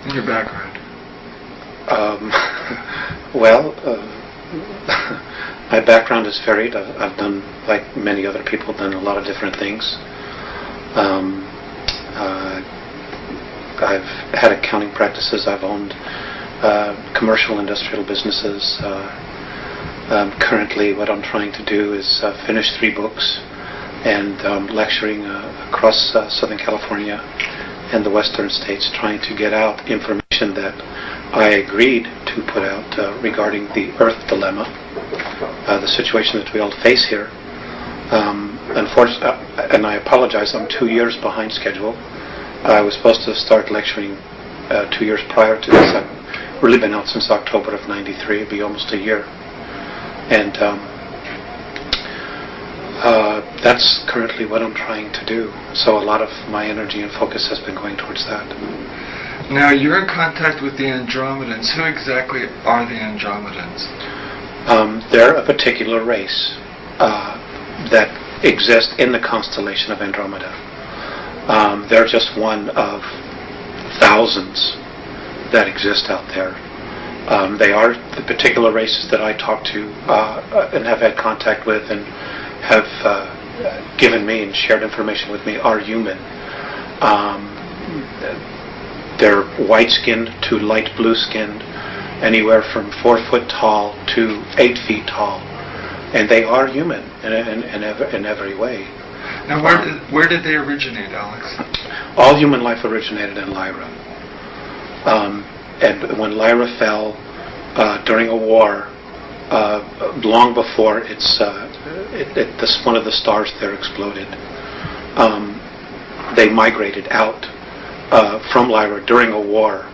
in your background? Well, my background is varied. I've done, like many other people, done a lot of different things. I've had accounting practices. I've owned commercial industrial businesses. Currently, what I'm trying to do is finish 3 books and lecturing across Southern California and the Western states, trying to get out information that I agreed to put out regarding the Earth dilemma, the situation that we all face here. Unfortunately, and I apologize, I'm 2 years behind schedule. I was supposed to start lecturing 2 years prior to this. I've really been out since October of '93. It'll be almost a year. And that's currently what I'm trying to do. So a lot of my energy and focus has been going towards that. Now, you're in contact with the Andromedans. Who exactly are the Andromedans? They're a particular race that exists in the constellation of Andromeda. They're just one of thousands that exist out there. They are the particular races that I talk to and have had contact with and have given me and shared information with me are human. They're white-skinned to light blue-skinned, anywhere from 4 foot tall to 8 feet tall, and they are human in every way. Now, where did they originate, Alex? All human life originated in Lyra. And when Lyra fell during a war, long before one of the stars there exploded, they migrated out from Lyra during a war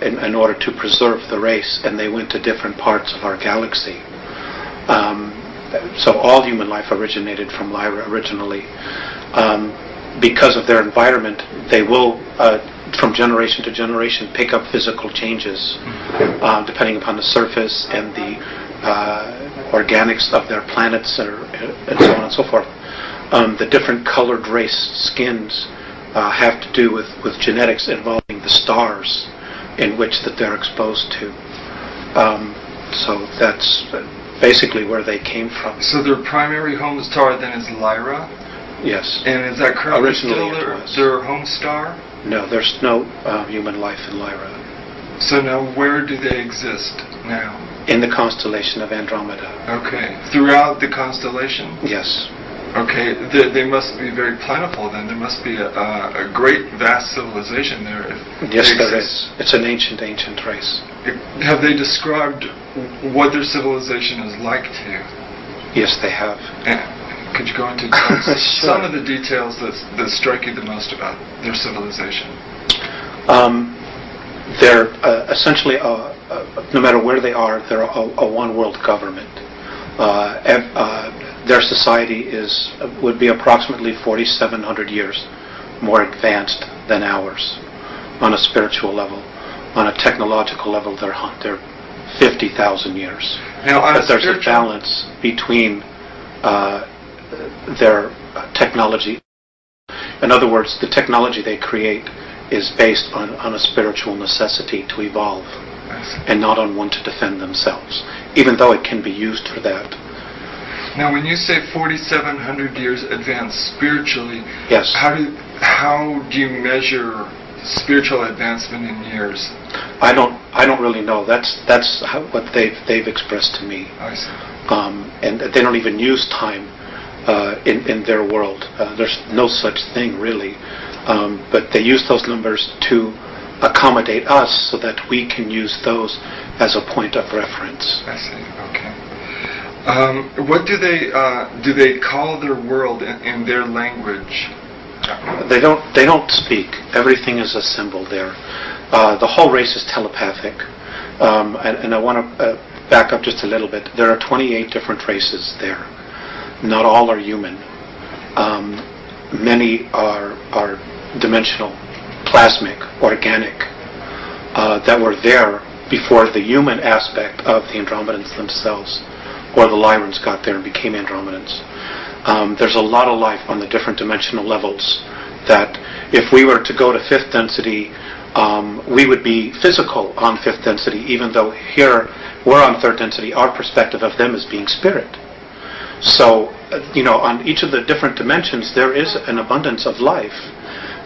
in order to preserve the race, and they went to different parts of our galaxy. So all human life originated from Lyra originally. Because of their environment, they will, from generation to generation, pick up physical changes depending upon the surface and the organics of their planets and so on and so forth. The different colored race skins have to do with genetics involving the stars in which that they're exposed to. So that's basically where they came from. So their primary home star then is Lyra? Yes. And is that currently originally still their home star? No, there's no human life in Lyra. So now where do they exist now? In the constellation of Andromeda. Okay. Throughout the constellation? Yes. Okay. They must be very plentiful then. There must be a great, vast civilization there. Yes, there is. It's an ancient race. Have they described what their civilization is like to you? Yes, they have. Could you go into some of the details that strike you the most about their civilization? They're essentially, no matter where they are, they're a one-world government. Their society would be approximately 4,700 years more advanced than ours on a spiritual level. On a technological level, they're 50,000 years. Now, but there's a balance between their technology. In other words, the technology they create is based on a spiritual necessity to evolve and not on one to defend themselves, even though it can be used for that. Now, when you say 4,700 years advanced spiritually, yes. How do you measure spiritual advancement in years? I don't really know. That's what they've expressed to me. I see. And they don't even use time in their world. There's no such thing really. But they use those numbers to accommodate us so that we can use those as a point of reference. I see. Okay. What do they call their world in their language? They don't speak. Everything is a symbol there. The whole race is telepathic. And I want to back up just a little bit. There are 28 different races there. Not all are human. Many are dimensional, plasmic, organic, that were there before the human aspect of the Andromedans themselves, or the Lyrans got there and became Andromedans. There's a lot of life on the different dimensional levels that if we were to go to 5th density we would be physical on fifth density, even though here we're on third density. Our perspective of them is being spirit. So, on each of the different dimensions, there is an abundance of life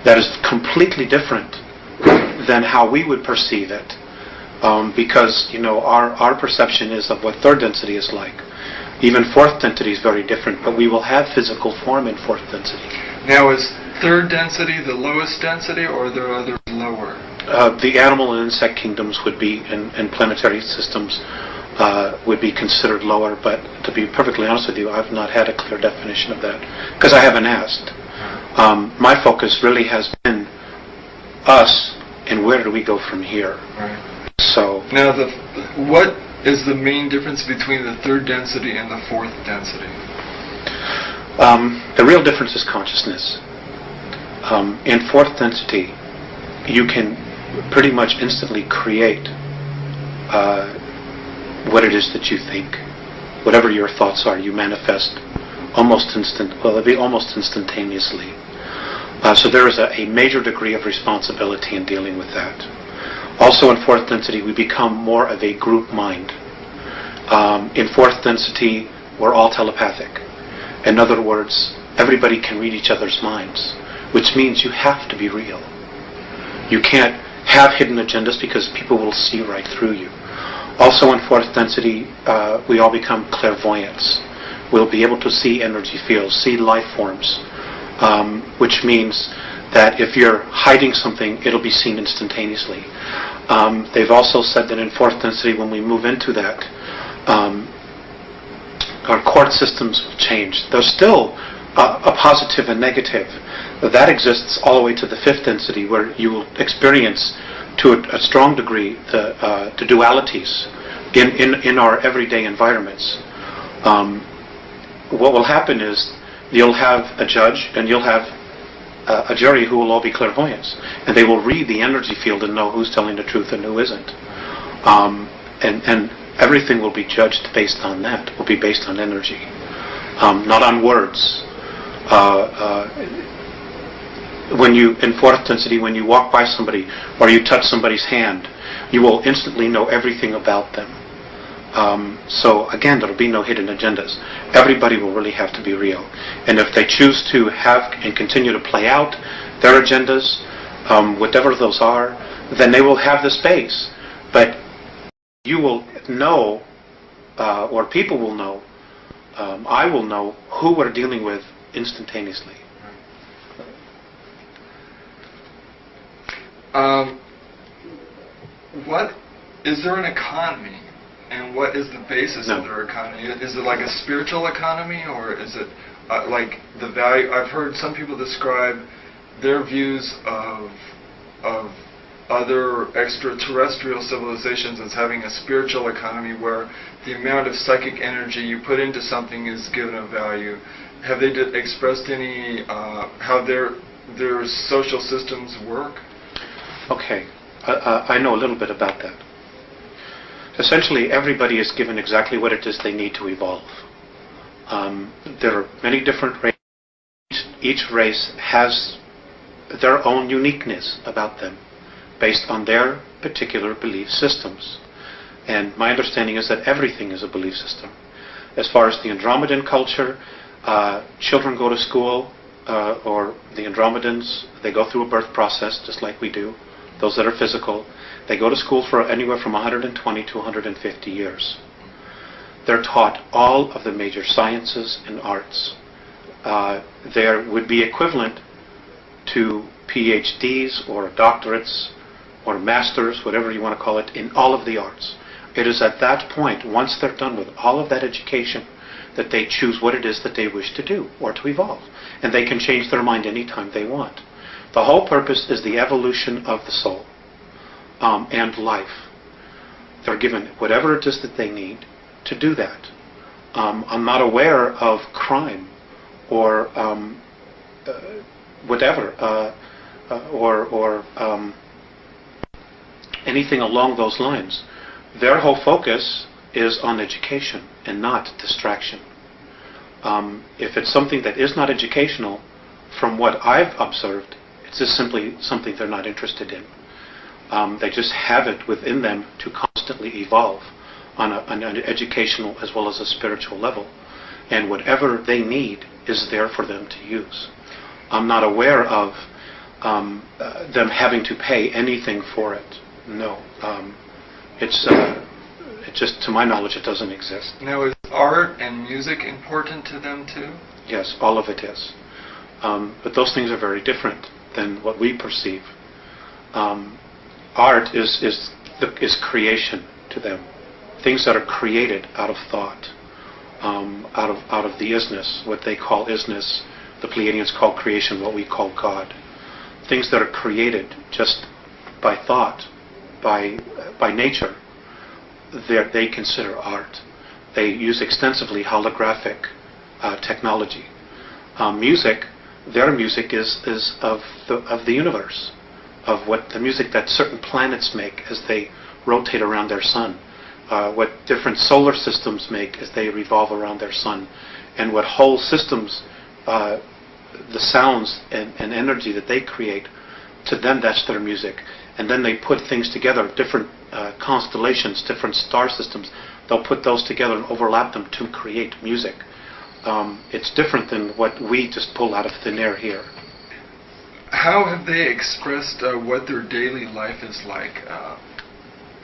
that is completely different than how we would perceive it, because our perception is of what third density is like. Even fourth density is very different, but we will have physical form in fourth density. Now, is third density the lowest density, or are there others lower? The animal and insect kingdoms would be, and planetary systems would be considered lower, but to be perfectly honest with you, I've not had a clear definition of that, because I haven't asked. My focus really has been us, and where do we go from here? Right. So now, what is the main difference between the third density and the fourth density? The real difference is consciousness. In fourth density, you can pretty much instantly create what it is that you think. Whatever your thoughts are, you manifest almost instantaneously. So there is a major degree of responsibility in dealing with that. Also in fourth density, we become more of a group mind. In fourth density, we're all telepathic. In other words, everybody can read each other's minds, which means you have to be real. You can't have hidden agendas because people will see right through you. Also in fourth density, we all become clairvoyants. We'll be able to see energy fields, see life forms, which means that if you're hiding something, it'll be seen instantaneously. They've also said that in fourth density, when we move into that, our court systems will change. There's still a positive and negative. That exists all the way to the fifth density, where you will experience to a strong degree the dualities in our everyday environments. What will happen is you'll have a judge and you'll have a jury who will all be clairvoyants, and they will read the energy field and know who's telling the truth and who isn't. And everything will be judged based on that. Will be based on energy, not on words. In fourth density, when you walk by somebody or you touch somebody's hand, you will instantly know everything about them. So again, there will be no hidden agendas. Everybody will really have to be real. And if they choose to have and continue to play out their agendas, whatever those are, then they will have the space. But you will know, or people will know, I will know who we're dealing with instantaneously. What is there an economy, and what is the basis of their economy? Is it like a spiritual economy, or is it like the value? I've heard some people describe their views of other extraterrestrial civilizations as having a spiritual economy where the amount of psychic energy you put into something is given a value. Have they expressed any how their social systems work? Okay, I know a little bit about that. Essentially, everybody is given exactly what it is they need to evolve. There are many different races. Each race has their own uniqueness about them, based on their particular belief systems. And my understanding is that everything is a belief system. As far as the Andromedan culture, children go to school, or the Andromedans, they go through a birth process just like we do. Those that are physical, they go to school for anywhere from 120 to 150 years. They're taught all of the major sciences and arts. There would be equivalent to PhDs or doctorates or masters, whatever you want to call it, in all of the arts. It is at that point, once they're done with all of that education, that they choose what it is that they wish to do or to evolve. And they can change their mind anytime they want. The whole purpose is the evolution of the soul and life. They're given whatever it is that they need to do that. I'm not aware of crime or whatever, or anything along those lines. Their whole focus is on education and not distraction. If it's something that is not educational, from what I've observed, it's just simply something they're not interested in. They just have it within them to constantly evolve on an educational as well as a spiritual level. And whatever they need is there for them to use. I'm not aware of them having to pay anything for it. No. It's just, to my knowledge, it doesn't exist. Now, is art and music important to them too? Yes, all of it is. But those things are very different than what we perceive. Art is creation to them. Things that are created out of thought, out of the isness, what they call isness. The Pleiadians call creation what we call God. Things that are created just by thought, by nature, they consider art. They use extensively holographic technology. Music, their music is of the universe, of what the music that certain planets make as they rotate around their sun, what different solar systems make as they revolve around their sun, and what whole systems, the sounds and energy that they create, to them that's their music. And then they put things together, different constellations, different star systems. They'll put those together and overlap them to create music. It's different than what we just pull out of thin air here. How have they expressed what their daily life is like?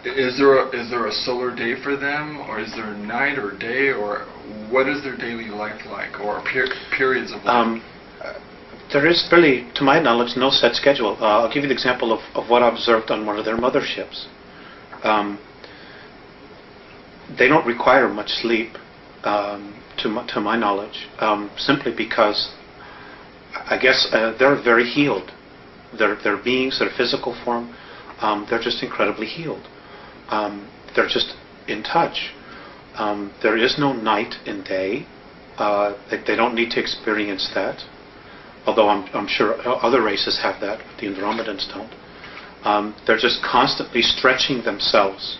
Is there a solar day for them, or is there a night or day, or what is their daily life like, or periods of life? There is really, to my knowledge, no set schedule. I'll give you the example of what I observed on one of their motherships. They don't require much sleep, to my knowledge, simply because I guess they're very healed. Their beings, their physical form, they're just incredibly healed. They're just in touch. There is no night and day. They don't need to experience that. Although I'm sure other races have that, but the Andromedans don't. They're just constantly stretching themselves,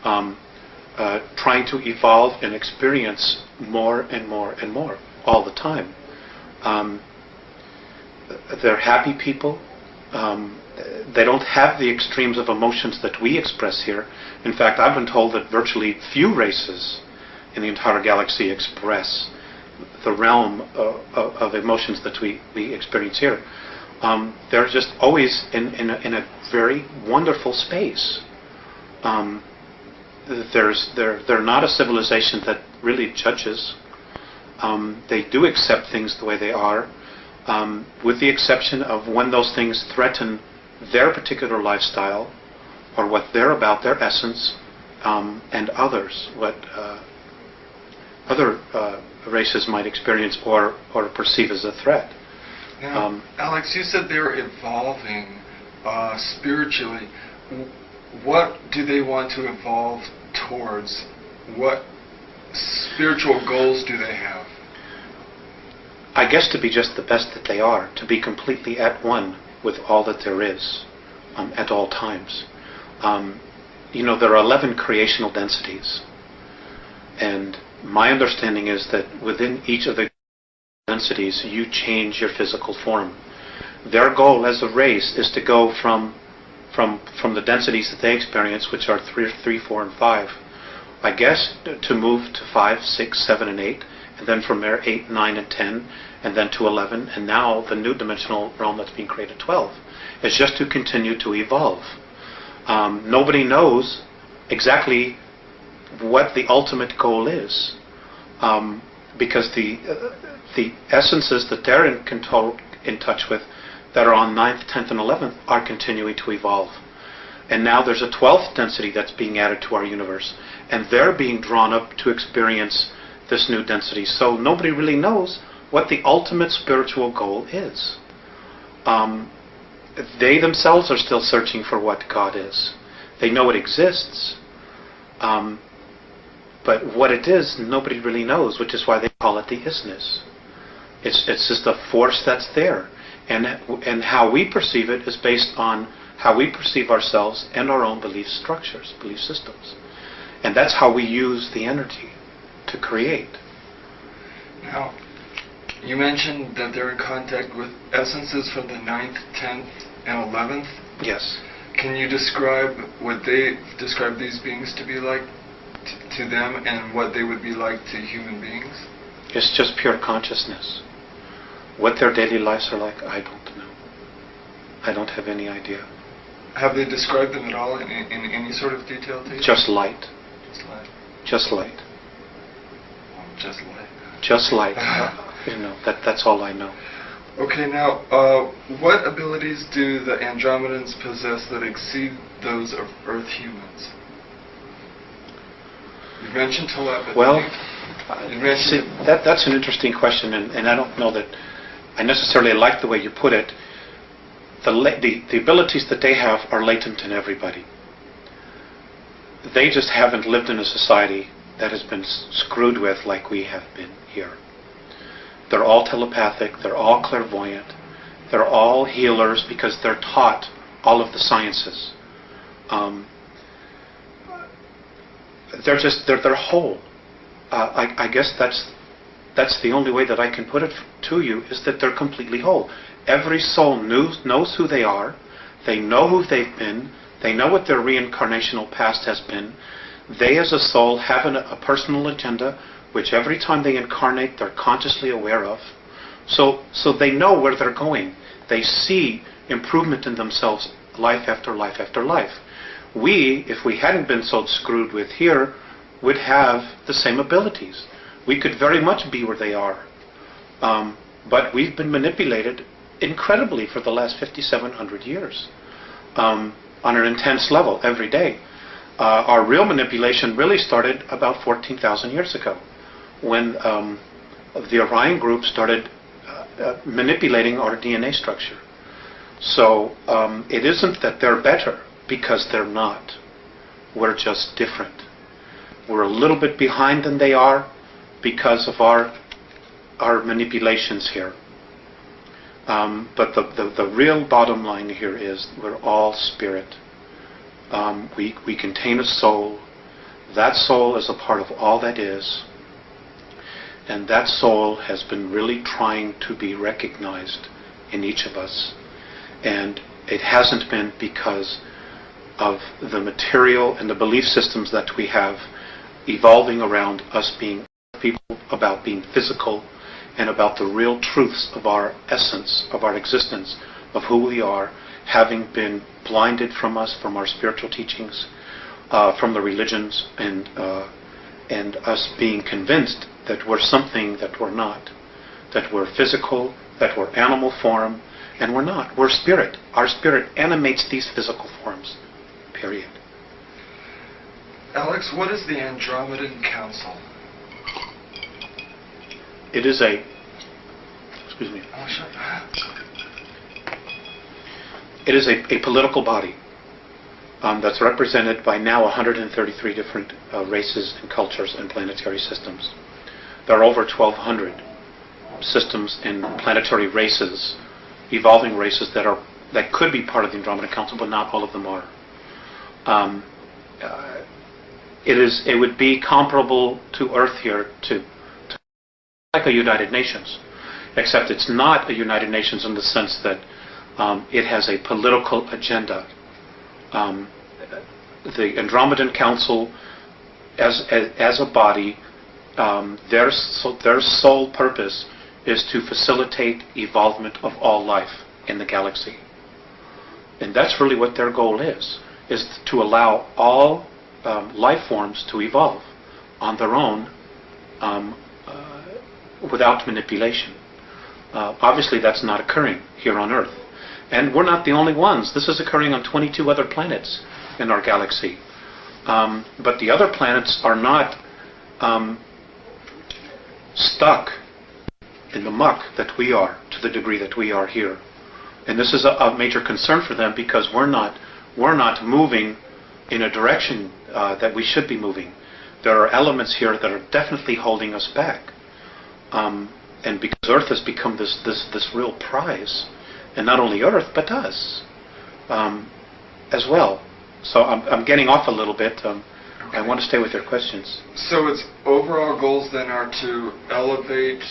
trying to evolve and experience more and more and more all the time. They're happy people. They don't have the extremes of emotions that we express here. In fact, I've been told that virtually few races in the entire galaxy express the realm of emotions that we experience here. They're just always in a very wonderful space. They're not a civilization that really judges. They do accept things the way they are, with the exception of when those things threaten their particular lifestyle or what they're about, their essence, and others, what other races might experience or perceive as a threat. Now, Alex, you said they're evolving spiritually. What do they want to evolve towards? What spiritual goals do they have? I guess to be just the best that they are, to be completely at one with all that there is at all times. There are 11 creational densities, and my understanding is that within each of the densities you change your physical form. Their goal as a race is to go from the densities that they experience, which are 3, 4, and 5, I guess, to move to 5, 6, 7, and 8, and then from there 8, 9, and 10, and then to 11, and now the new dimensional realm that's being created, 12. It's just to continue to evolve. Nobody knows exactly what the ultimate goal is, because the essences that they're in touch with, that are on 9th, 10th, and 11th, are continuing to evolve. And now there's a 12th density that's being added to our universe, and they're being drawn up to experience this new density. So nobody really knows what the ultimate spiritual goal is. They themselves are still searching for what God is. They know it exists, but what it is, nobody really knows, which is why they call it the isness. It's just a force that's there. And how we perceive it is based on how we perceive ourselves and our own belief structures, belief systems. And that's how we use the energy to create. Now, you mentioned that they're in contact with essences from the 9th, 10th, and 11th. Yes. Can you describe what they describe these beings to be like to them, and what they would be like to human beings? It's just pure consciousness. What their daily lives are like, I don't know. I don't have any idea. Have they described them at all in any sort of detail to you? Just light. Just light. Just light. Oh, just light. Just light. That's all I know. Okay, now, what abilities do the Andromedans possess that exceed those of Earth humans? You mentioned telepathy. Well, you mentioned that's an interesting question, and I don't know that I necessarily like the way you put it. The abilities that they have are latent in everybody. They just haven't lived in a society that has been screwed with like we have been here. They're all telepathic, they're all clairvoyant, they're all healers because they're taught all of the sciences. They're whole. I guess that's the only way that I can put it to you, is that they're completely whole. Every soul knows who they are, they know who they've been, they know what their reincarnational past has been. They as a soul have a personal agenda which every time they incarnate they're consciously aware of. So they know where they're going. They see improvement in themselves life after life after life. We, if we hadn't been so screwed with here, would have the same abilities. We could very much be where they are. But we've been manipulated incredibly for the last 5,700 years on an intense level every day. Our real manipulation really started about 14,000 years ago, when the Orion group started manipulating our DNA structure. So it isn't that they're better, because they're not. We're just different. We're a little bit behind than they are because of our manipulations here. But the real bottom line here is we're all spirit. We contain a soul. That soul is a part of all that is. And that soul has been really trying to be recognized in each of us. And it hasn't been because of the material and the belief systems that we have evolving around us being people, about being physical, and about the real truths of our essence, of our existence, of who we are, having been blinded from us, from our spiritual teachings, from the religions, and us being convinced that we're something that we're not, that we're physical, that we're animal form, and we're not. We're spirit. Our spirit animates these physical forms. Period. Alex, what is the Andromedan Council? It is a... Excuse me. Oh, sure. It is a political body that's represented by now 133 different races and cultures and planetary systems. There are over 1,200 systems and planetary races, evolving races that could be part of the Andromeda Council, but not all of them are. It would be comparable to Earth here to like a United Nations, except it's not a United Nations in the sense that it has a political agenda. The Andromedan Council, as a body, their sole purpose is to facilitate evolvement of all life in the galaxy. And that's really what their goal is to allow all life forms to evolve on their own without manipulation. Obviously that's not occurring here on Earth. And we're not the only ones. This is occurring on 22 other planets in our galaxy. But the other planets are not stuck in the muck that we are, to the degree that we are here. And this is a major concern for them, because we're not moving in a direction that we should be moving. There are elements here that are definitely holding us back. And because Earth has become this real prize, and not only Earth, but us as well. So I'm getting off a little bit. I want to stay with your questions. So its overall goals then are to elevate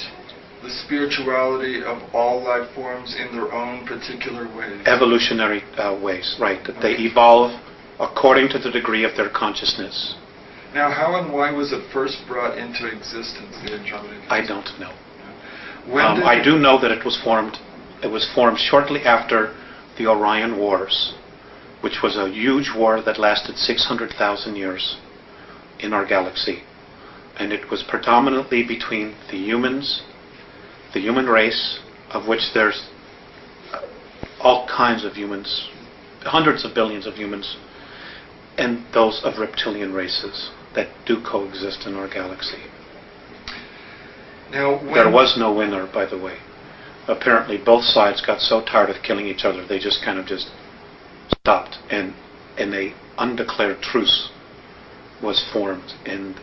the spirituality of all life forms in their own particular ways? Evolutionary ways, right. That they evolve according to the degree of their consciousness. Now, how and why was it first brought into existence, the Andromeda? I don't know. I do know that it was formed. It was formed shortly after the Orion Wars, which was a huge war that lasted 600,000 years in our galaxy. And it was predominantly between the humans, the human race, of which there's all kinds of humans, hundreds of billions of humans, and those of reptilian races that do coexist in our galaxy. Now, there was no winner, by the way. Apparently both sides got so tired of killing each other, they just kind of just stopped, and a undeclared truce was formed. And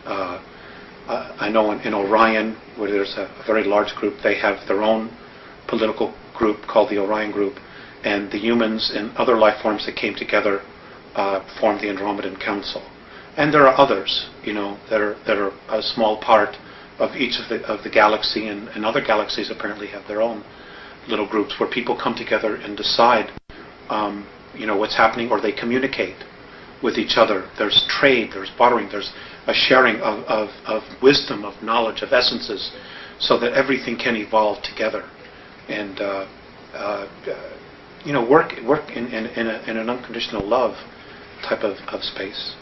I know in Orion, where there's a very large group, they have their own political group called the Orion Group, and the humans and other life forms that came together formed the Andromedan Council. And there are others, that are a small part of each of the galaxy, and other galaxies apparently have their own little groups where people come together and decide, what's happening, or they communicate with each other. There's trade, there's bartering, there's a sharing of wisdom, of knowledge, of essences, so that everything can evolve together, and work in an unconditional love type of space.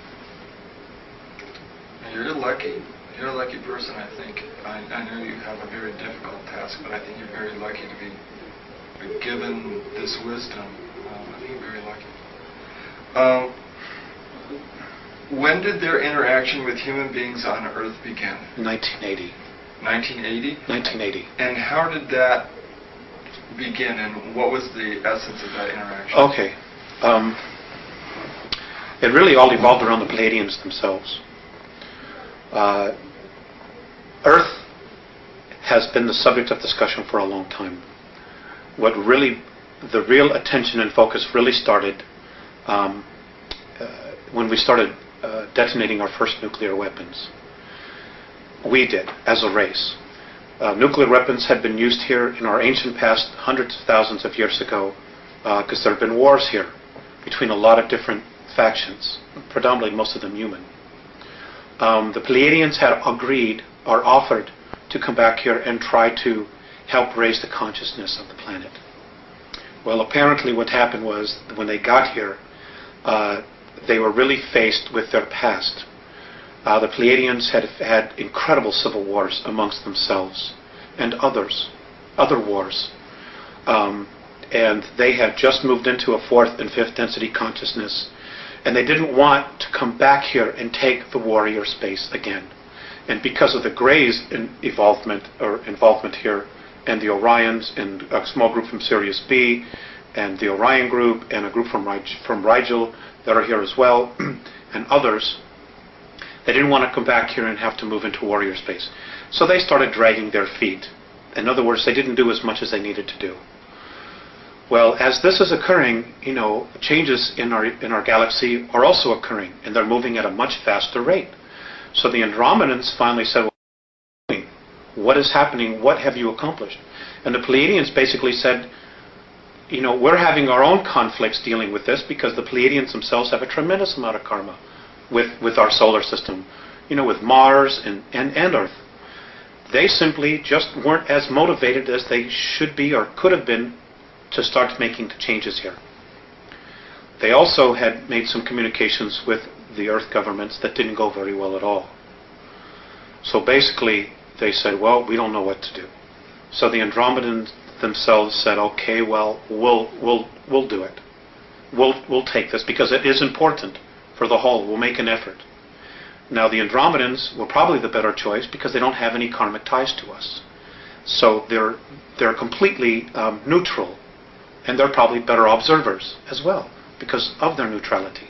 You're lucky. You're a lucky person, I think. I know you have a very difficult task, but I think you're very lucky to be given this wisdom. I think you're very lucky. When did their interaction with human beings on Earth begin? 1980. 1980? 1980. And how did that begin, and what was the essence of that interaction? Okay. It really all evolved around the Pleiadians themselves. Earth has been the subject of discussion for a long time. The real attention and focus really started when we started detonating our first nuclear weapons. We did, as a race. Nuclear weapons had been used here in our ancient past hundreds of thousands of years ago, because there have been wars here between a lot of different factions, predominantly most of them human. The Pleiadians had agreed or offered to come back here and try to help raise the consciousness of the planet. Well, apparently what happened was, when they got here, they were really faced with their past. The Pleiadians had had incredible civil wars amongst themselves, and other wars. And they had just moved into a fourth and fifth density consciousness, and they didn't want to come back here and take the warrior space again. And because of the Greys' involvement here, and the Orions, and a small group from Sirius B, and the Orion group, and a group from Rigel that are here as well, and others, they didn't want to come back here and have to move into warrior space. So they started dragging their feet. In other words, they didn't do as much as they needed to do. Well, as this is occurring, changes in our galaxy are also occurring, and they're moving at a much faster rate. So the Andromedans finally said, well, what is happening? What have you accomplished? And the Pleiadians basically said, we're having our own conflicts dealing with this, because the Pleiadians themselves have a tremendous amount of karma with our solar system, with Mars and Earth. They simply just weren't as motivated as they should be or could have been to start making the changes here. They also had made some communications with the Earth governments that didn't go very well at all. So basically, they said, well, we don't know what to do. So the Andromedans themselves said, okay, well, we'll do it. We'll take this, because it is important for the whole. We'll make an effort. Now, the Andromedans were probably the better choice, because they don't have any karmic ties to us. So they're completely neutral, and they're probably better observers as well, because of their neutrality.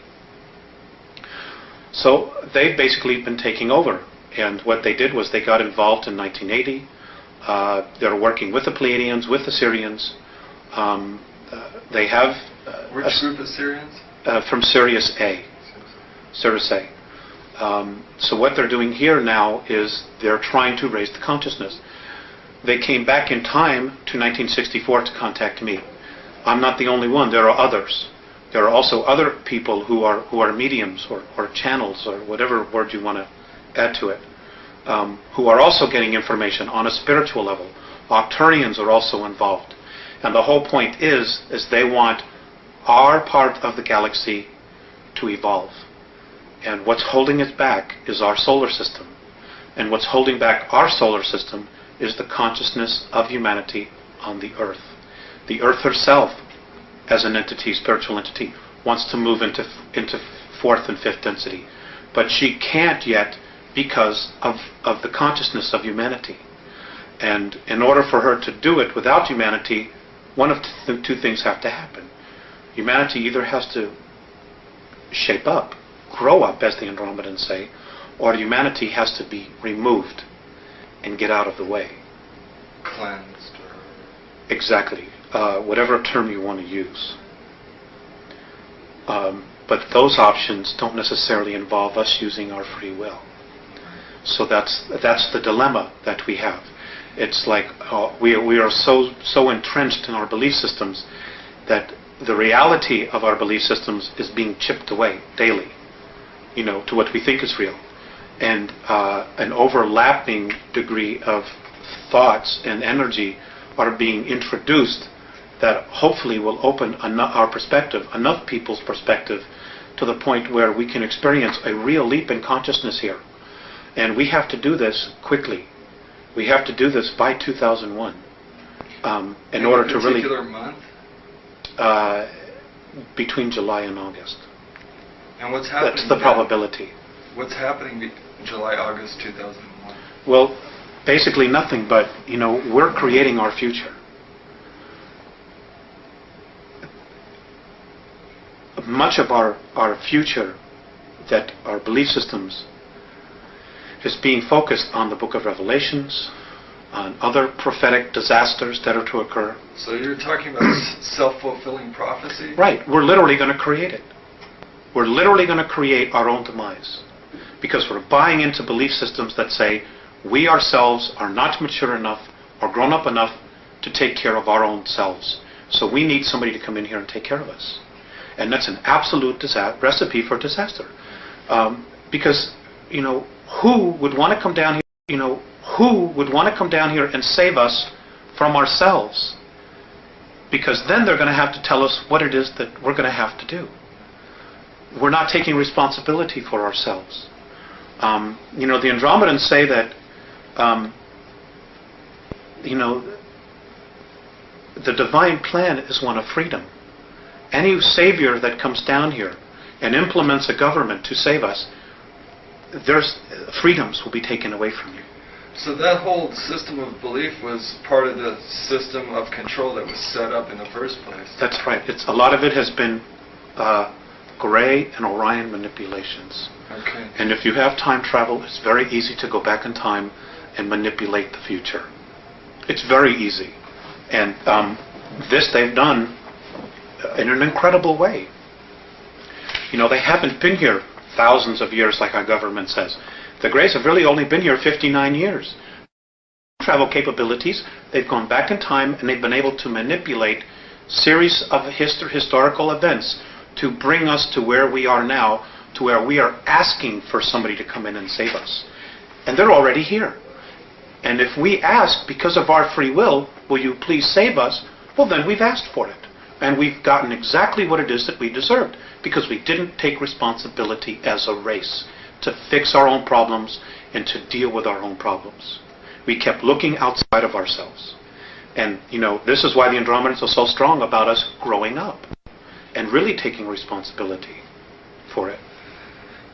So they've basically been taking over. And what they did was they got involved in 1980. They're working with the Pleiadians, with the Sirians. They have... Which group is Sirians? From Sirius A. Sirius A. So what they're doing here now is they're trying to raise the consciousness. They came back in time to 1964 to contact me. I'm not the only one. There are others. There are also other people who are mediums or channels or whatever word you want to add to it, who are also getting information on a spiritual level. Octurians are also involved. And the whole point is they want our part of the galaxy to evolve. And what's holding it back is our solar system. And what's holding back our solar system is the consciousness of humanity on the Earth. The Earth herself, as an entity, spiritual entity, wants to move into fourth and fifth density. But she can't yet because of the consciousness of humanity. And in order for her to do it without humanity, one of two things have to happen. Humanity either has to shape up, grow up, as the Andromedans say, or humanity has to be removed and get out of the way. Cleansed. Exactly. Whatever term you want to use. But those options don't necessarily involve us using our free will. So that's the dilemma that we have. It's like we are so entrenched in our belief systems that the reality of our belief systems is being chipped away daily, to what we think is real. And an overlapping degree of thoughts and energy are being introduced that hopefully will open our perspective, enough people's perspective, to the point where we can experience a real leap in consciousness here. And we have to do this quickly. We have to do this by 2001 in order to really... particular month? Between July and August. And what's happening? That's the probability. What's happening July, August 2001? Well, basically nothing, but, we're creating our future. Much of our future, that our belief systems, is being focused on the Book of Revelations, on other prophetic disasters that are to occur. So you're talking about self-fulfilling prophecy? Right. We're literally going to create it. We're literally going to create our own demise. Because we're buying into belief systems that say we ourselves are not mature enough or grown up enough to take care of our own selves. So we need somebody to come in here and take care of us. And that's an absolute recipe for disaster. Because, who would want to come down here, who would want to come down here and save us from ourselves? Because then they're going to have to tell us what it is that we're going to have to do. We're not taking responsibility for ourselves. The Andromedans say that, the divine plan is one of freedom. Any savior that comes down here and implements a government to save us, there's freedoms will be taken away from you. So that whole system of belief was part of the system of control that was set up in the first place. That's right. A lot of it has been Gray and Orion manipulations. Okay. And if you have time travel, it's very easy to go back in time and manipulate the future. It's very easy. And this they've done in an incredible way. They haven't been here thousands of years like our government says. The Greys have really only been here 59 years. Travel capabilities, they've gone back in time and they've been able to manipulate series of historical events to bring us to where we are now, to where we are asking for somebody to come in and save us. And they're already here. And if we ask, because of our free will, will you please save us? Well, then we've asked for it. And we've gotten exactly what it is that we deserved, because we didn't take responsibility as a race to fix our own problems and to deal with our own problems. We kept looking outside of ourselves. And, this is why the Andromedans are so strong about us growing up and really taking responsibility for it.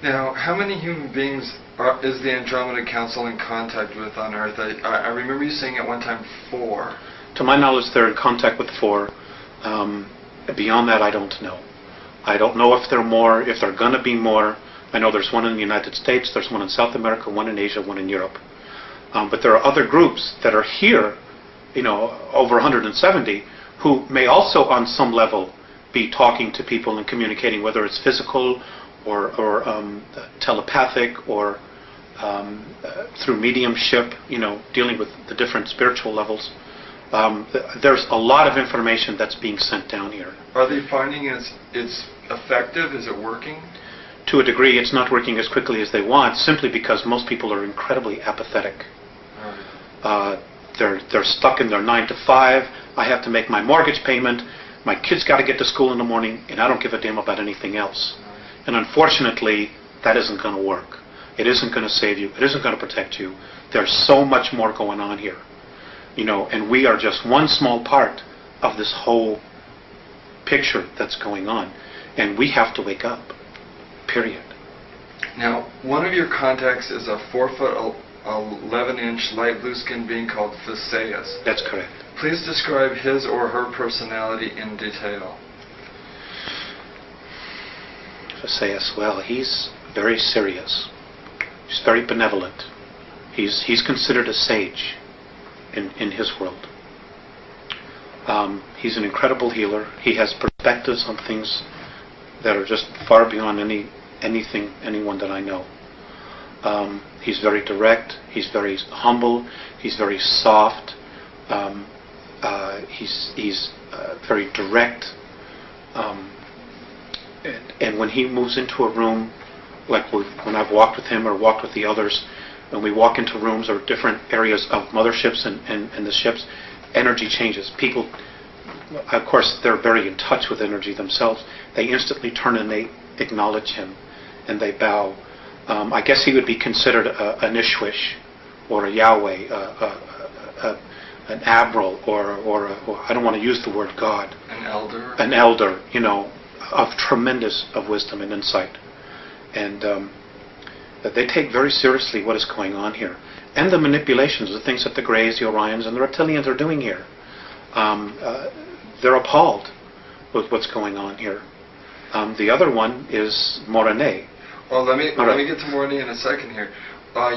Now, how many human beings is the Andromeda Council in contact with on Earth? I remember you saying at one time 4. To my knowledge, they're in contact with 4. Beyond that, I don't know. I don't know if there are more, if there are going to be more. I know there's one in the United States, there's one in South America, one in Asia, one in Europe. But there are other groups that are here, over 170, who may also on some level be talking to people and communicating, whether it's physical or telepathic or through mediumship, dealing with the different spiritual levels. There's a lot of information that's being sent down here. Are they finding it's effective? Is it working? To a degree, it's not working as quickly as they want, simply because most people are incredibly apathetic. Right. They're stuck in their 9 to 5. I have to make my mortgage payment. My kids got to get to school in the morning, and I don't give a damn about anything else. Right. And unfortunately, that isn't going to work. It isn't going to save you. It isn't going to protect you. There's so much more going on here. And we are just one small part of this whole picture that's going on. And we have to wake up. Period. Now, one of your contacts is a 4-foot 11-inch light blue-skinned being called Theseus. That's correct. Please describe his or her personality in detail. Theseus, well, he's very serious. He's very benevolent. He's considered a sage in his world. He's an incredible healer. He has perspectives on things that are just far beyond anyone that I know. He's very direct. He's very humble. He's very soft. He's very direct. And when he moves into a room, like when I've walked with him or walked with the others, when we walk into rooms or different areas of motherships and the ships, energy changes. People, of course, they're very in touch with energy themselves. They instantly turn and they acknowledge him and they bow. I guess he would be considered an Ishwish or a Yahweh, an Admiral, or I don't want to use the word God. An elder. An elder, of tremendous of wisdom and insight. And they take very seriously what is going on here. And the manipulations, the things that the Greys, the Orions, and the Reptilians are doing here. They're appalled with what's going on here. The other one is Morane. Well, let me get to Morane in a second here.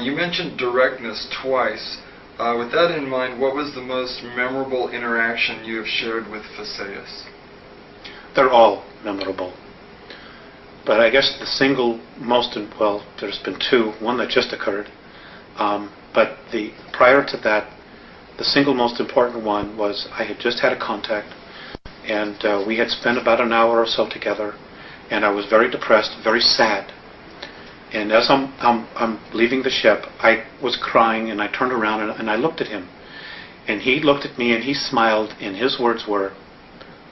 You mentioned directness twice. With that in mind, what was the most memorable interaction you have shared with Theseus? They're all memorable. But I guess the single most, well, there's been two, one that just occurred. But prior to that, the single most important one was I had just had a contact, and we had spent about an hour or so together, and I was very depressed, very sad. And as I'm leaving the ship, I was crying, and I turned around and I looked at him. And he looked at me and he smiled, and his words were,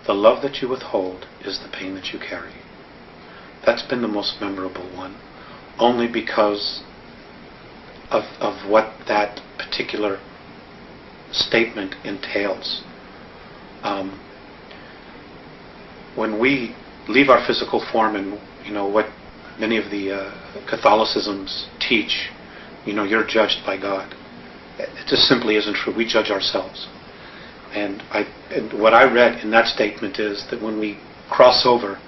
"The love that you withhold is the pain that you carry." That's been the most memorable one, only because of what that particular statement entails. When we leave our physical form, and what many of the Catholicisms teach, you're judged by God. It just simply isn't true. We judge ourselves. And what I read in that statement is that when we cross over,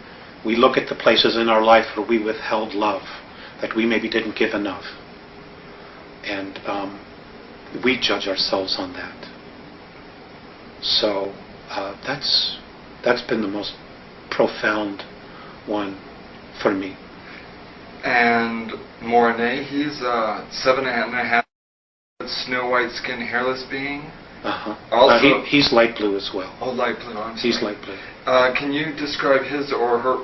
we look at the places in our life where we withheld love, that we maybe didn't give enough. And we judge ourselves on that. So that's been the most profound one for me. And Morane, he's 7.5 snow white skinned hairless being. Also, he's light blue as well. Oh, light blue. I'm sorry. He's light blue. Can you describe his or her?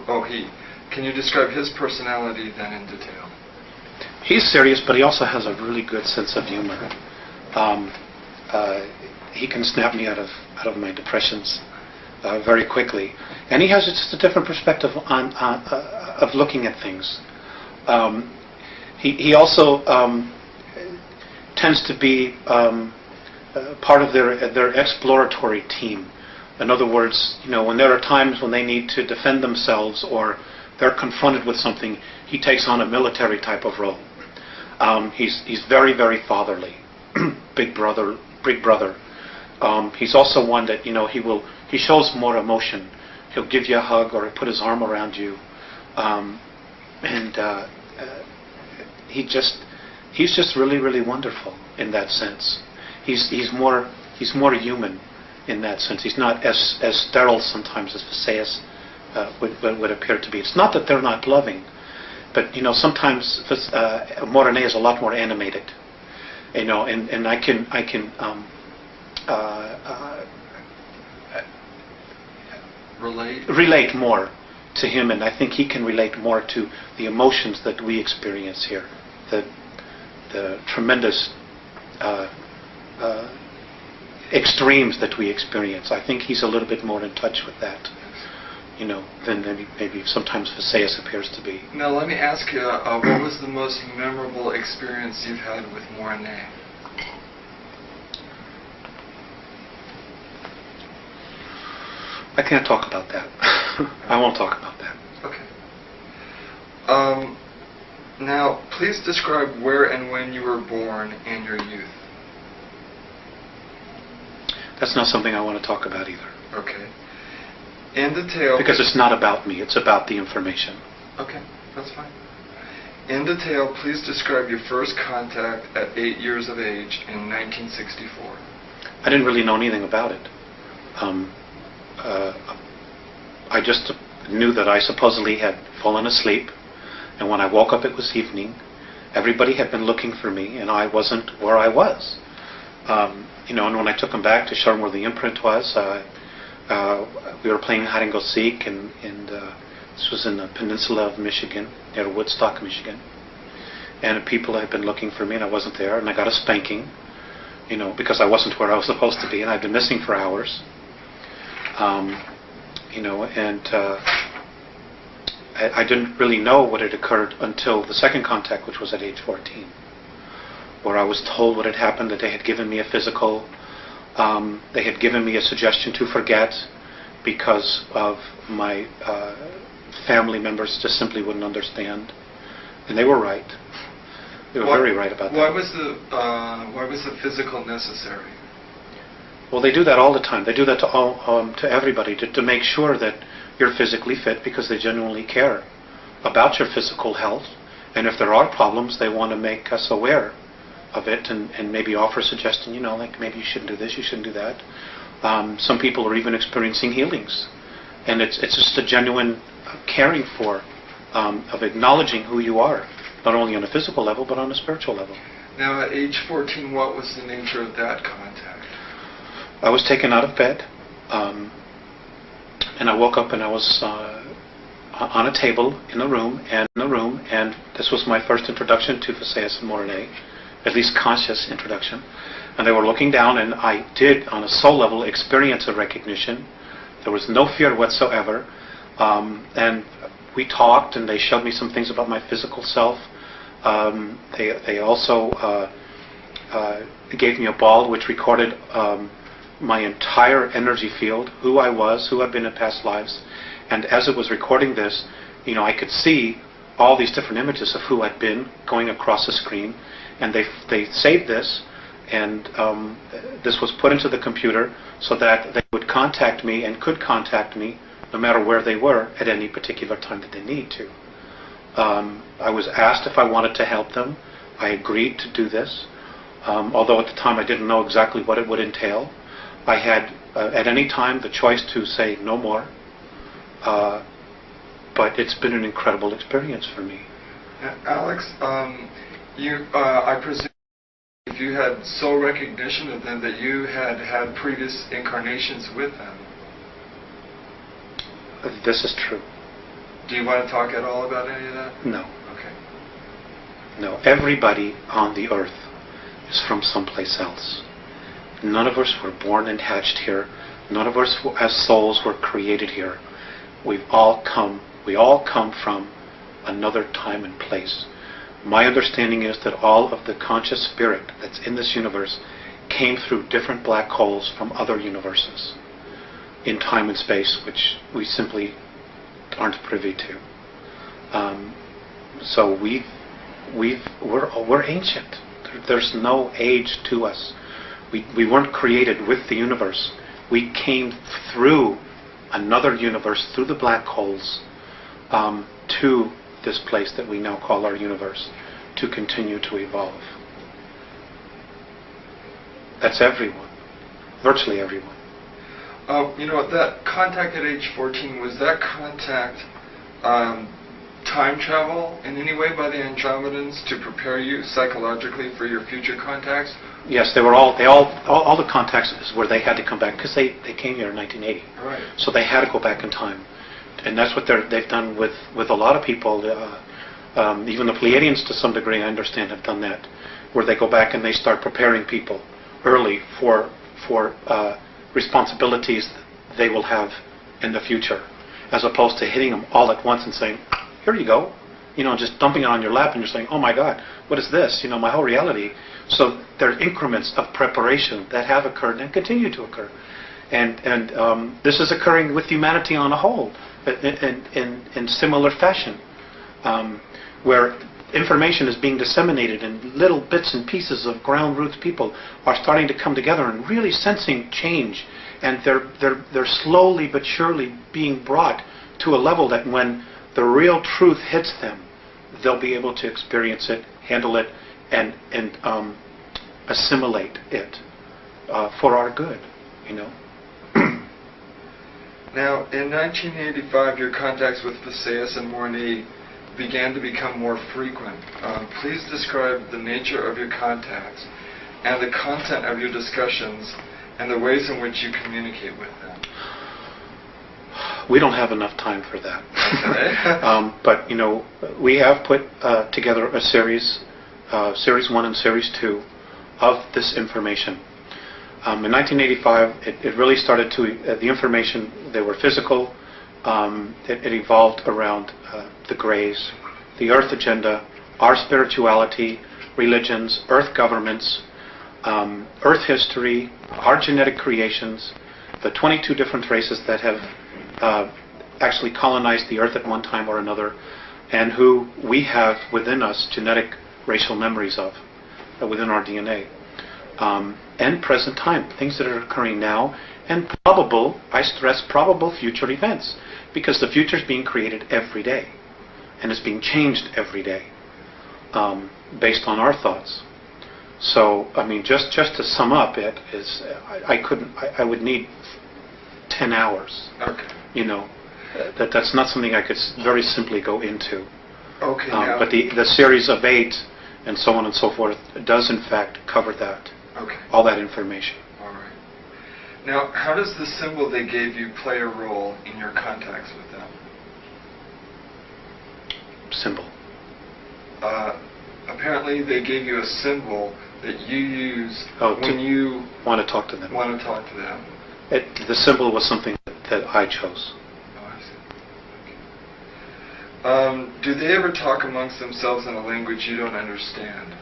Can you describe his personality then in detail? He's serious, but he also has a really good sense of humor. He can snap me out of my depressions very quickly, and he has just a different perspective of looking at things. He also tends to be part of their exploratory team. In other words, when there are times when they need to defend themselves or they're confronted with something, he takes on a military type of role. He's very, very fatherly, big brother. He's also one that he shows more emotion. He'll give you a hug or put his arm around you, he's just really, really wonderful in that sense. He's more human in that sense. He's not as sterile sometimes as Theseus would appear to be. It's not that they're not loving. But sometimes Morene is a lot more animated. And I can relate more to him, and I think he can relate more to the emotions that we experience here, the tremendous extremes that we experience. I think he's a little bit more in touch with that, than maybe sometimes Visayas appears to be. Now let me ask you, what was the most memorable experience you've had with Morene? I can't talk about that. I won't talk about that. Okay. Now, please describe where and when you were born and your youth. That's not something I want to talk about either. Okay. In detail... Because it's not about me, it's about the information. Okay, that's fine. In detail, please describe your first contact at 8 years of age in 1964. I didn't really know anything about it. I just knew that I supposedly had fallen asleep, and when I woke up it was evening. Everybody had been looking for me, and I wasn't where I was. And when I took them back to show them where the imprint was, we were playing hide and go seek, and this was in the peninsula of Michigan, near Woodstock, Michigan. And people had been looking for me, and I wasn't there, and I got a spanking, because I wasn't where I was supposed to be, and I'd been missing for hours. I didn't really know what had occurred until the second contact, which was at age 14, where I was told what had happened, that they had given me a physical, they had given me a suggestion to forget because of my family members just simply wouldn't understand. And they were right. They were very right about that. Why was the physical necessary? Well, they do that all the time. They do that to everybody, to make sure that you're physically fit, because they genuinely care about your physical health. And if there are problems, they want to make us aware of it and maybe offer a suggestion, like maybe you shouldn't do this, you shouldn't do that. Some people are even experiencing healings. And it's just a genuine caring for, of acknowledging who you are, not only on a physical level, but on a spiritual level. Now, at age 14, what was the nature of that contact? I was taken out of bed, and I woke up and I was on a table in a room, and this was my first introduction to Visayas and Morene, at least conscious introduction. And they were looking down, and I did, on a soul level, experience a recognition. There was no fear whatsoever, and we talked, and they showed me some things about my physical self. They also gave me a ball which recorded my entire energy field, who I was, who I've been in past lives. And as it was recording this, I could see all these different images of who I'd been going across the screen. And they saved this, and this was put into the computer so that they would contact me and could contact me no matter where they were at any particular time that they need to. I was asked if I wanted to help them. I agreed to do this, although at the time I didn't know exactly what it would entail. I had, at any time, the choice to say no more, but it's been an incredible experience for me. Alex, I presume if you had soul recognition of them, that you had had previous incarnations with them. This is true. Do you want to talk at all about any of that? No. Okay. No. Everybody on the earth is from someplace else. None of us were born and hatched here. None of us as souls were created here. We all come from another time and place. My understanding is that all of the conscious spirit that's in this universe came through different black holes from other universes in time and space, which we simply aren't privy to. So we're ancient. There's no age to us. We weren't created with the universe. We came through another universe, through the black holes, to this place that we now call our universe, to continue to evolve. That's everyone. Virtually everyone. That contact at age 14, was that contact time travel in any way by the Andromedans to prepare you psychologically for your future contacts? Yes, they were all the contacts is where they had to come back because they came here in 1980. Right. So they had to go back in time, and that's what they've done with a lot of people. Even the Pleiadians, to some degree, I understand, have done that, where they go back and they start preparing people early for responsibilities they will have in the future, as opposed to hitting them all at once and saying, "Here you go," just dumping it on your lap, and you're saying, "Oh my God, what is this? My whole reality." So there are increments of preparation that have occurred and continue to occur, and this is occurring with humanity on a whole, in similar fashion, where information is being disseminated in little bits and pieces of ground roots. People are starting to come together and really sensing change, and they're slowly but surely being brought to a level that when the real truth hits them, they'll be able to experience it, handle it, and assimilate it for our good, Now, in 1985, your contacts with Visayas and Morni began to become more frequent. Please describe the nature of your contacts and the content of your discussions and the ways in which you communicate with them. We don't have enough time for that. Okay. But, we have put together a series 1 and Series 2 of this information. In 1985, it really started the information, they were physical. It evolved around the Greys, the Earth agenda, our spirituality, religions, Earth governments, Earth history, our genetic creations, the 22 different races that have actually colonized the Earth at one time or another, and who we have within us genetic racial memories of, within our DNA. And present time, things that are occurring now, and probable, I stress, probable future events, because the future is being created every day, and it's being changed every day, based on our thoughts. So, just to sum up, it is I would need 10 hours. Okay. That's not something I could very simply go into. Okay. But the series of 8 and so on and so forth does in fact cover that. Okay. All that information. All right. Now, how does the symbol they gave you play a role in your contacts with them? Symbol. Apparently, they gave you a symbol that you use when you want to talk to them. Want to talk to them. The symbol was something that I chose. Oh, I see. Do they ever talk amongst themselves in a language you don't understand?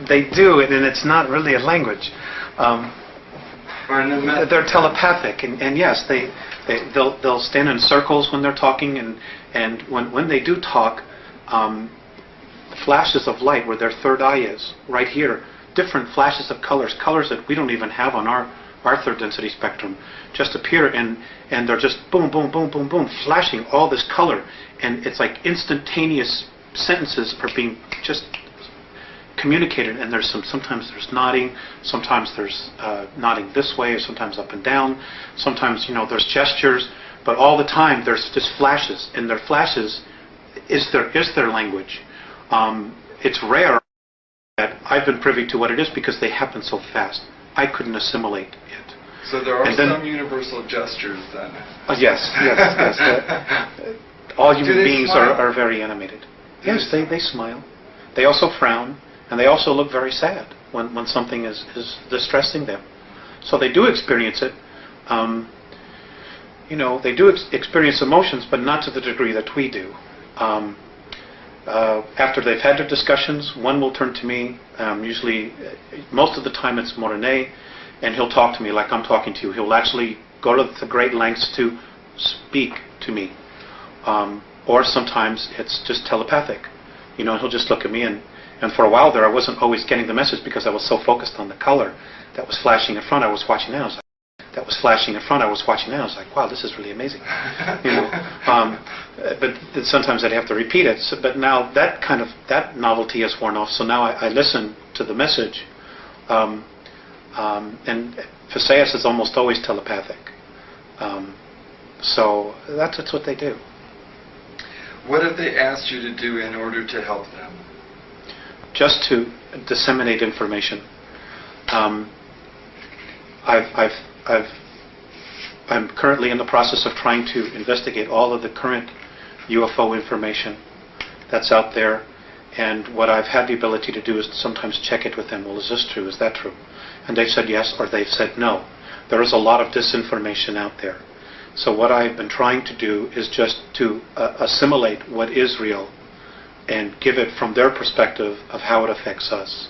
They do, and it's not really a language. They're telepathic, and yes, they'll stand in circles when they're talking, and when they do talk, flashes of light where their third eye is, right here, different flashes of colors that we don't even have on our third density spectrum, just appear, and they're just boom, boom, boom, boom, boom, flashing all this color, and it's like instantaneous sentences are being just communicated, and sometimes there's nodding, sometimes there's nodding this way, or sometimes up and down, sometimes there's gestures, but all the time there's just flashes, and their flashes is their language. It's rare that I've been privy to what it is because they happen so fast. I couldn't assimilate it. So there are some universal gestures then. Yes. All human beings are very animated. Yes, they smile. They also frown, and they also look very sad when something is distressing them. So they do experience it. They do experience emotions, but not to the degree that we do. After they've had their discussions, one will turn to me. Usually, most of the time it's Morene, and he'll talk to me like I'm talking to you. He'll actually go to the great lengths to speak to me. Or sometimes it's just telepathic. He'll just look at me, and for a while there I wasn't always getting the message because I was so focused on the color that was flashing in front. I was watching that. I was like, that was flashing in front. I was watching that. I was like, wow, this is really amazing. But sometimes I'd have to repeat it. So, but now that novelty has worn off. So now I listen to the message. And Visayas is almost always telepathic. So that's what they do. What have they asked you to do in order to help them? Just to disseminate information. I'm currently in the process of trying to investigate all of the current UFO information that's out there, and what I've had the ability to do is to sometimes check it with them. Well, is this true? Is that true? And they've said yes, or they've said no. There is a lot of disinformation out there. So what I've been trying to do is just to assimilate what is real and give it from their perspective of how it affects us.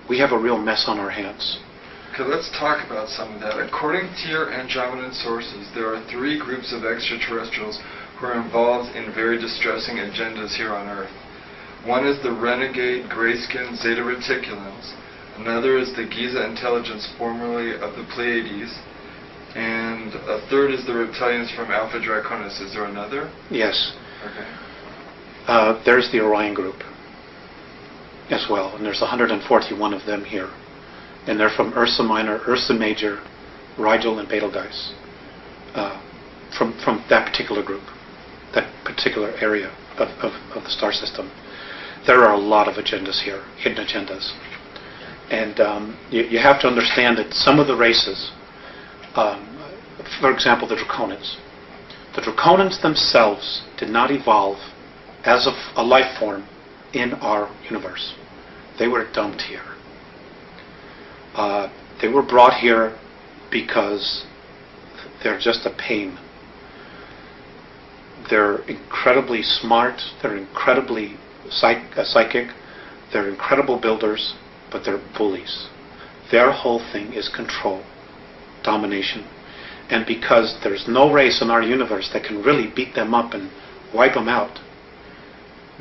We have a real mess on our hands. Okay, let's talk about some of that. According to your Andromedan sources, there are 3 groups of extraterrestrials who are involved in very distressing agendas here on Earth. One is the renegade gray-skinned Zeta Reticulans. Another is the Giza intelligence, formerly of the Pleiades. And a third is the reptilians from Alpha Draconis. Is there another? Yes. Okay. There's the Orion group as well, and there's 141 of them here. And they're from Ursa Minor, Ursa Major, Rigel, and Betelgeuse. From that particular group, that particular area of the star system. There are a lot of agendas here, hidden agendas. And you have to understand that some of the races, for example, the Draconians. The Draconians themselves did not evolve as a life form in our universe. They were dumped here. They were brought here because they're just a pain. They're incredibly smart. They're incredibly psychic. They're incredible builders, but they're bullies. Their whole thing is control, domination. And because there's no race in our universe that can really beat them up and wipe them out,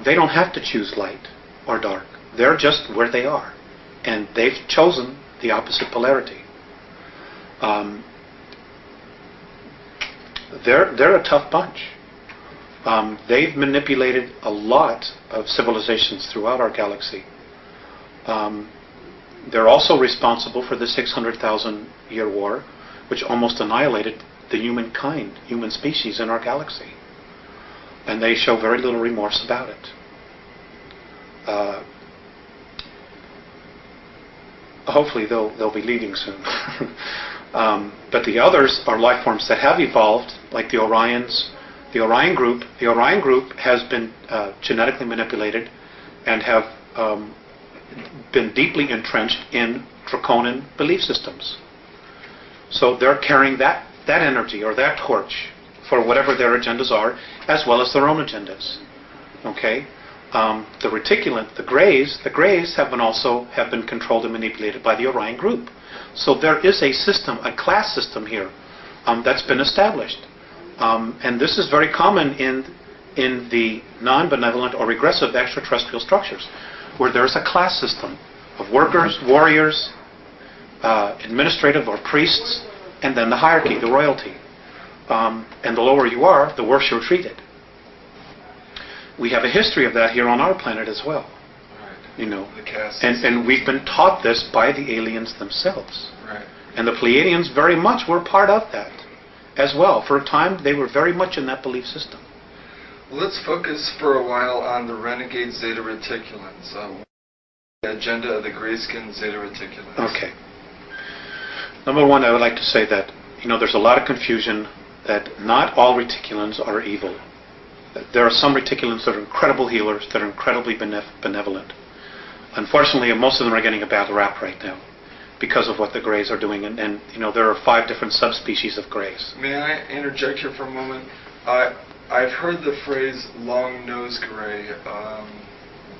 they don't have to choose light or dark. They're just where they are. And they've chosen the opposite polarity. They're a tough bunch. They've manipulated a lot of civilizations throughout our galaxy. They're also responsible for the 600,000-year war, which almost annihilated the human species in our galaxy. And they show very little remorse about it. Hopefully they'll be leaving soon. But the others are life forms that have evolved, like the Orions. The Orion group has been genetically manipulated and have been deeply entrenched in draconian belief systems. So they're carrying that energy or that torch for whatever their agendas are, as well as their own agendas. Okay, the reticulant, the Greys have been controlled and manipulated by the Orion group. So there is a system, a class system here that's been established, and this is very common in the non-benevolent or regressive extraterrestrial structures, where there's a class system of workers, warriors, administrative or priests, and then the hierarchy, the royalty. And the lower you are, the worse you're treated. We have a history of that here on our planet as well. Right. You know, the and we've been taught this by the aliens themselves. Right. And the Pleiadians very much were part of that as well. For a time, they were very much in that belief system. Well, let's focus for a while on the renegade Zeta Reticulans. The agenda of the gray-skinned Zeta Reticulans. Okay. Number one, I would like to say that, there's a lot of confusion that not all reticulans are evil. There are some reticulans that are incredible healers, that are incredibly benevolent. Unfortunately, most of them are getting a bad rap right now because of what the Greys are doing. And there are 5 different subspecies of Greys. May I interject here for a moment? I've heard the phrase long-nosed Grey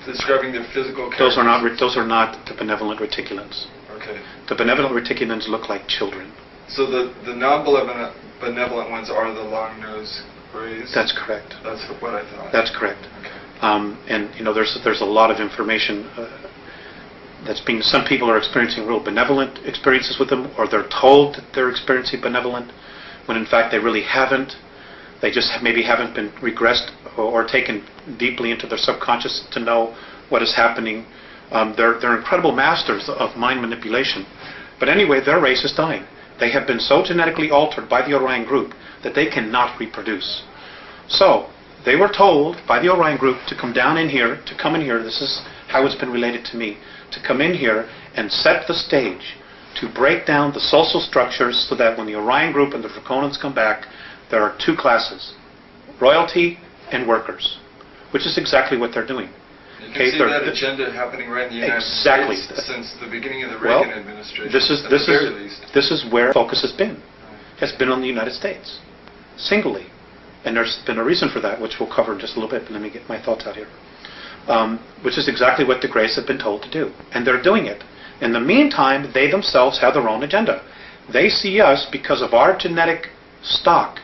describing their physical characteristics. Those are not the benevolent reticulans. Okay. The benevolent reticulans look like children. So the non-benevolent ones are the long-nosed Greys? That's correct. That's what I thought. That's correct. Okay. And there's a lot of information that's being. Some people are experiencing real benevolent experiences with them, or they're told that they're experiencing benevolent, when in fact they really haven't. They just maybe haven't been regressed or taken deeply into their subconscious to know what is happening. They're incredible masters of mind manipulation. But anyway, their race is dying. They have been so genetically altered by the Orion group that they cannot reproduce. So, they were told by the Orion group to come down in here, to come in here, this is how it's been related to me, to come in here and set the stage to break down the social structures so that when the Orion group and the Draconians come back, there are two classes, royalty and workers, which is exactly what they're doing. You can see that agenda happening right in the United States since the beginning of the Reagan administration. This is where focus has been. Has been on the United States, singly. And there's been a reason for that, which we'll cover in just a little bit, but let me get my thoughts out here. Which is exactly what the Greys have been told to do. And they're doing it. In the meantime, they themselves have their own agenda. They see us, because of our genetic stock,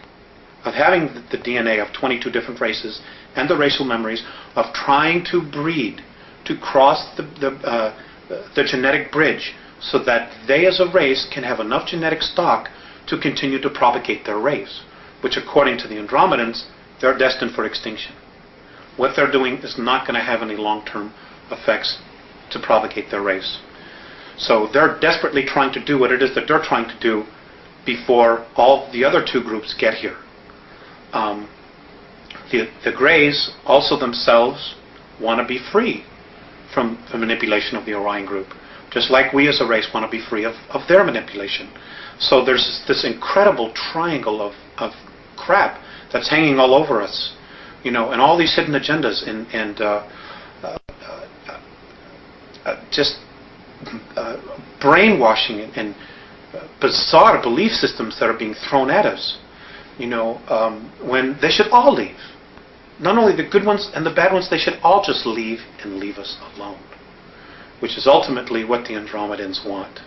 of having the DNA of 22 different races, and the racial memories, of trying to breed, to cross the genetic bridge, so that they as a race can have enough genetic stock to continue to propagate their race, which according to the Andromedans, they're destined for extinction. What they're doing is not going to have any long-term effects to propagate their race. So they're desperately trying to do what it is that they're trying to do before all the other two groups get here. The Greys also themselves want to be free from the manipulation of the Orion group, just like we as a race want to be free of their manipulation. So there's this incredible triangle of crap that's hanging all over us, you know, and all these hidden agendas and just brainwashing and bizarre belief systems that are being thrown at us, you know, when they should all leave. Not only the good ones and the bad ones, they should all just leave and leave us alone, which is ultimately what the Andromedans want.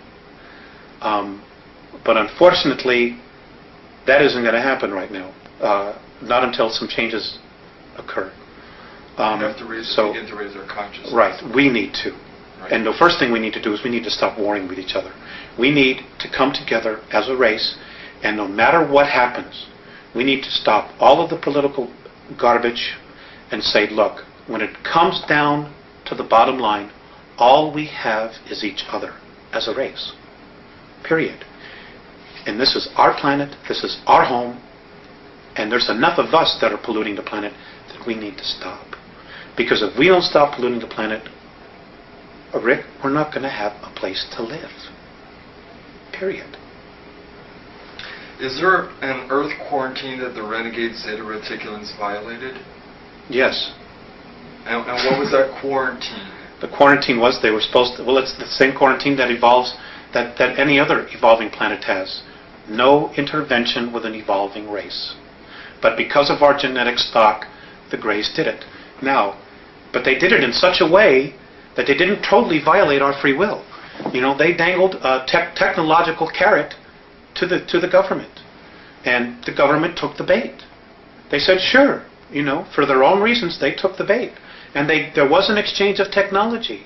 But unfortunately, that isn't going to happen right now. Not until some changes occur. We have to begin to raise our consciousness. Right, we need to. Right. And the first thing we need to do is we need to stop warring with each other. We need to come together as a race, and no matter what happens, we need to stop all of the political garbage and say, look, when it comes down to the bottom line, all we have is each other as a race. Period. And this is our planet, this is our home, and there's enough of us that are polluting the planet that we need to stop. Because if we don't stop polluting the planet, Rick, we're not going to have a place to live. Period. Is there an Earth quarantine that the renegade Zeta Reticulans violated? Yes. And what was that quarantine? The quarantine was they were supposed to, well, it's the same quarantine that evolves, that any other evolving planet has. No intervention with an evolving race. But because of our genetic stock, the Greys did it. Now, but they did it in such a way that they didn't totally violate our free will. You know, they dangled a technological carrot to the government, and the government took the bait. They said, sure, you know, for their own reasons, they took the bait, and there was an exchange of technology,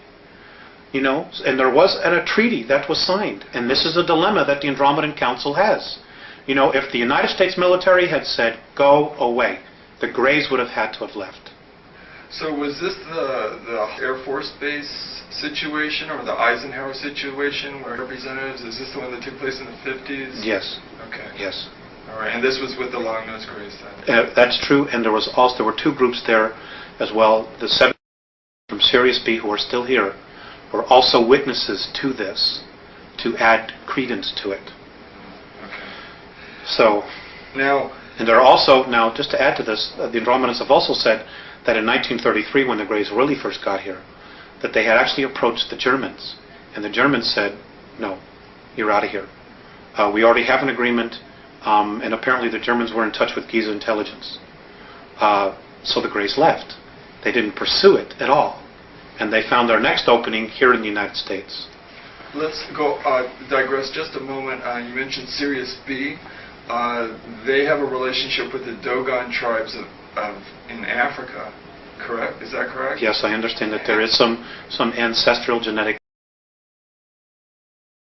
you know, and there was a treaty that was signed, and this is a dilemma that the Andromedan Council has. You know, if the United States military had said, go away, the Greys would have had to have left. So was this the Air Force Base situation or the Eisenhower situation where representatives, is this the one that took place in the 50s? Yes. Okay. Yes. All right, and this was with the Long-Nosed Greys then? That's true, and there were two groups there as well. The 7 from Sirius B, who are still here, were also witnesses to this, to add credence to it. Okay. So, now, and there are also, now just to add to this, the Andromedans have also said that in 1933, when the Greys really first got here, that they had actually approached the Germans, and the Germans said, no, you're out of here. We already have an agreement, and apparently the Germans were in touch with Giza intelligence. So the Greys left. They didn't pursue it at all, and they found their next opening here in the United States. Let's go digress just a moment. You mentioned Sirius B. They have a relationship with the Dogon tribes in Africa, correct? Is that correct? Yes, I understand that there is some ancestral genetic